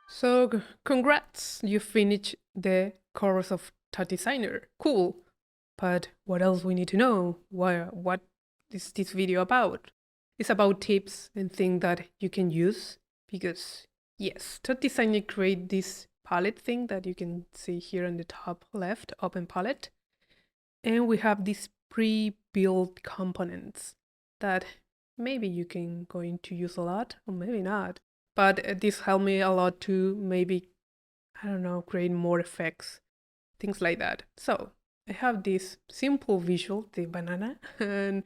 So, congrats, you finished the course of TouchDesigner. Cool. But what else we need to know? What is this video about? It's about tips and things that you can use because, yes, TouchDesigner create this palette thing that you can see here in the top left, open palette. And we have these pre-built components that maybe you can going to use a lot or maybe not. But this helped me a lot to maybe, I don't know, create more effects, things like that. So I have this simple visual, the banana, and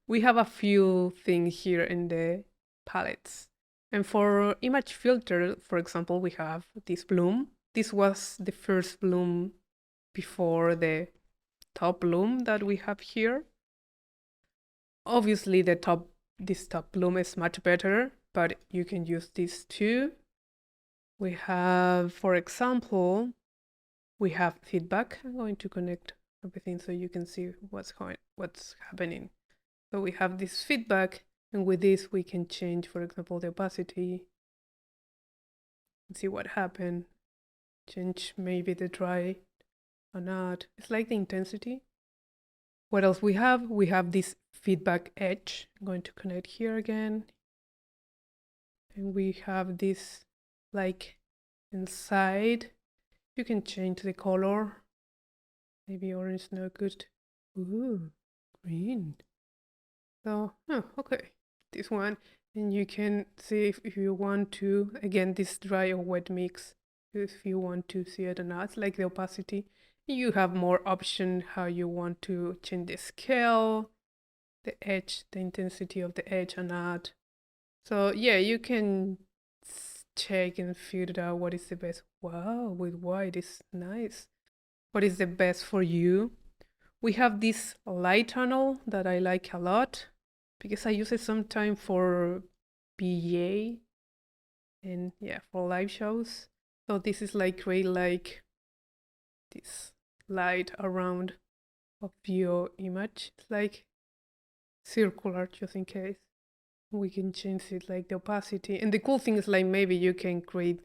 we have a few things here in the palettes. And for image filter, for example, we have this bloom. This was the first bloom before the top bloom that we have here. Obviously, this top bloom is much better, but you can use this too. We have, for example, we have feedback. I'm going to connect everything so you can see what's happening. So we have this feedback, and with this we can change, for example, the opacity and see what happened. Change maybe the dry or not. It's like the intensity. What else we have? We have this feedback edge. I'm going to connect here again. And we have this like inside. You can change the color. Maybe orange is not good. Ooh, green. So, oh, okay. This one. And you can see if you want to, again, this dry or wet mix, if you want to see it or not. It's like the opacity. You have more option how you want to change the scale, the edge, the intensity of the edge or not. So yeah, you can check and figure out what is the best. Wow, with white is nice. What is the best for you? We have this light tunnel that I like a lot because I use it sometimes for BA and yeah, for live shows. So this is like create like this light around of your image. It's like circular just in case. We can change it like the opacity. And the cool thing is like maybe you can create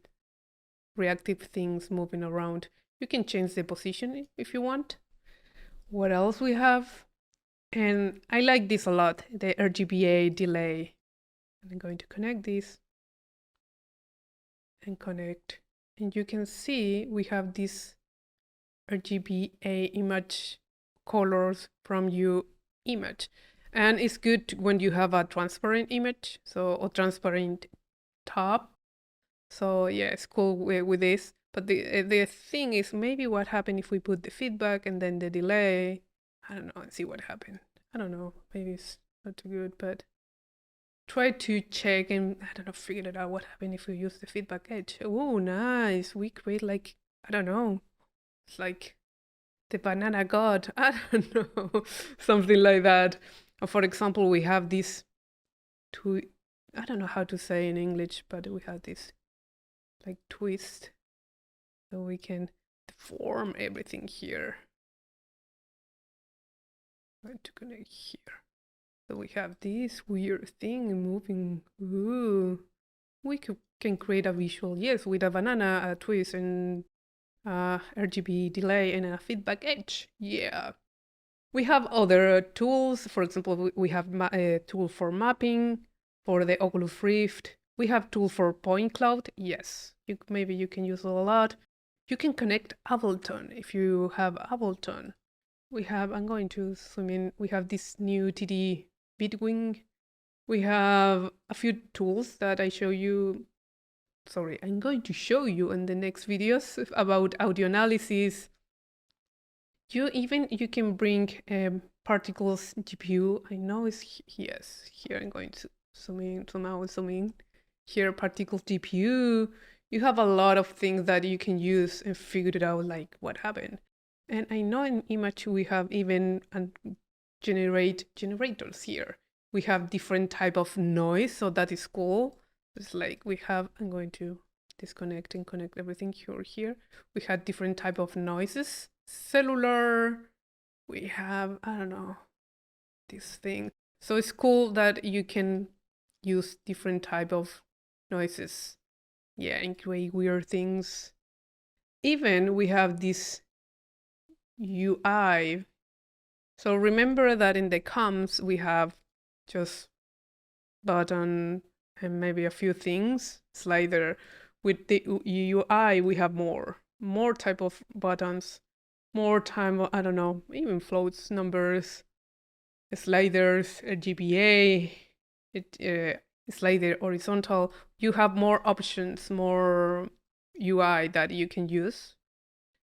reactive things moving around. You can change the position if you want. What else we have? And I like this a lot, the RGBA delay. I'm going to connect this and connect. And you can see we have this RGBA image colors from your image. And it's good when you have a transparent image, so or transparent top. So yeah, it's cool with this. But the thing is, maybe what happened if we put the feedback and then the delay? I don't know. And see what happened. I don't know. Maybe it's not too good, but try to check and I don't know, figure it out what happened if we use the feedback edge. Oh, nice. We create like I don't know. It's like the banana god. I don't know, something like that. Or for example, we have this two. I don't know how to say in English, but we have this like twist, so we can deform everything here. I'm going to connect here. So we have this weird thing moving. Ooh, we can create a visual, yes, with a banana, a twist, and RGB delay and a feedback edge. Yeah. We have other tools. For example, we have a tool for mapping, for the Oculus Rift. We have tool for point cloud. Yes, maybe you can use it a lot. You can connect Ableton if you have Ableton. We have, I'm going to zoom in, we have this new TD Bitwing. We have a few tools that I'm going to show you in the next videos about audio analysis. You can bring particles GPU. I know it's yes. Here I'm going to zoom in. Here particles GPU. You have a lot of things that you can use and figure it out like what happened. And I know in image we have even generators here. We have different type of noise, so that is cool. It's like we have. I'm going to disconnect and connect everything here. We had different type of noises. Cellular. We have, I don't know, this thing. So it's cool that you can use different type of noises, yeah, and create weird things. Even we have this UI. So remember that in the comms we have just button and maybe a few things, slider. With the UI we have more type of buttons, more time, I don't know, even floats, numbers, sliders, GBA, slider horizontal. You have more options, more UI that you can use.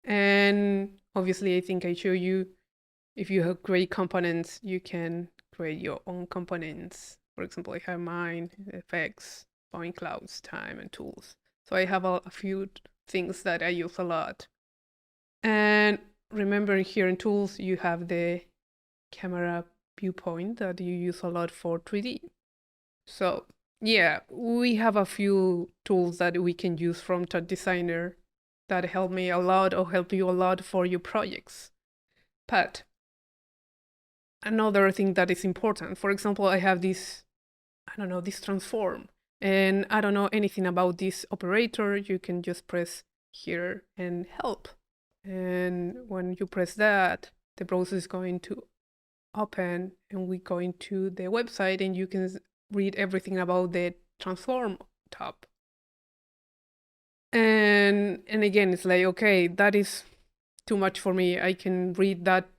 And obviously, I think I show you, if you have great components, you can create your own components. For example, I have mine, effects, point clouds, time, and tools. So I have a few things that I use a lot. And remember, here in tools, you have the camera viewpoint that you use a lot for 3D. So yeah, we have a few tools that we can use from TouchDesigner that help me a lot or help you a lot for your projects. But another thing that is important, for example, I have this, I don't know, this transform, and I don't know anything about this operator. You can just press here and help. And when you press that, the browser is going to open and we go into the website and you can read everything about the transform tab. And again, it's like, okay, that is too much for me. I can read that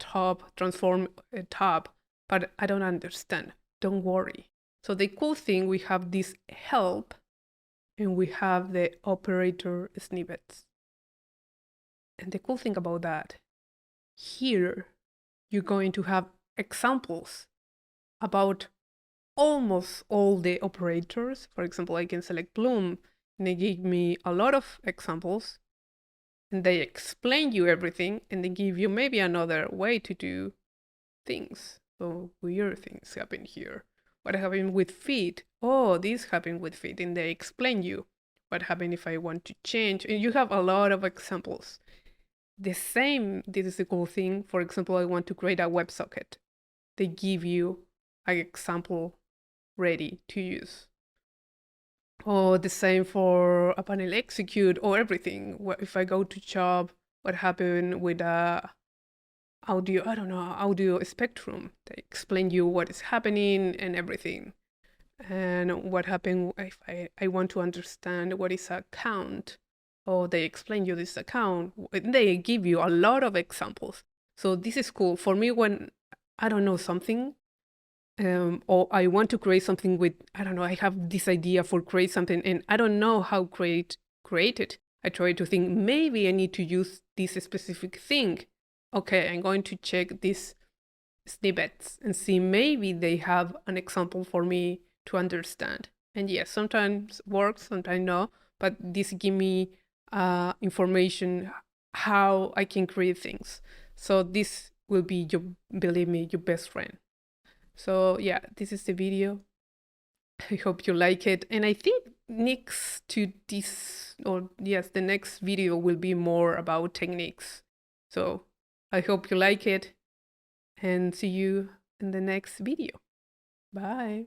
transform tab, but I don't understand. Don't worry. So the cool thing, we have this help and we have the operator snippets. And the cool thing about that, here you're going to have examples about almost all the operators. For example, I can select Bloom and they give me a lot of examples and they explain you everything and they give you maybe another way to do things. So weird things happen here. What happened with feed? Oh, this happened with feed, and they explain you what happened if I want to change. And you have a lot of examples. The same, this is the cool thing. For example, I want to create a WebSocket. They give you an example ready to use. Or the same for a panel execute or everything. If I go to job, what happened with audio, I don't know, audio spectrum. They explain you what is happening and everything. And what happened if I want to understand what is a count, or they explain you this account. They give you a lot of examples. So this is cool. For me, when I don't know something, or I want to create something with, I don't know, I have this idea for create something and I don't know how create it. I try to think, maybe I need to use this specific thing. Okay, I'm going to check these snippets and see maybe they have an example for me to understand. And yes, sometimes works, sometimes no, but this give me information how I can create things. So this will be, believe me, your best friend. So yeah, this is the video. I hope you like it. And I think next to this, or yes, the next video will be more about techniques. So I hope you like it and see you in the next video. Bye.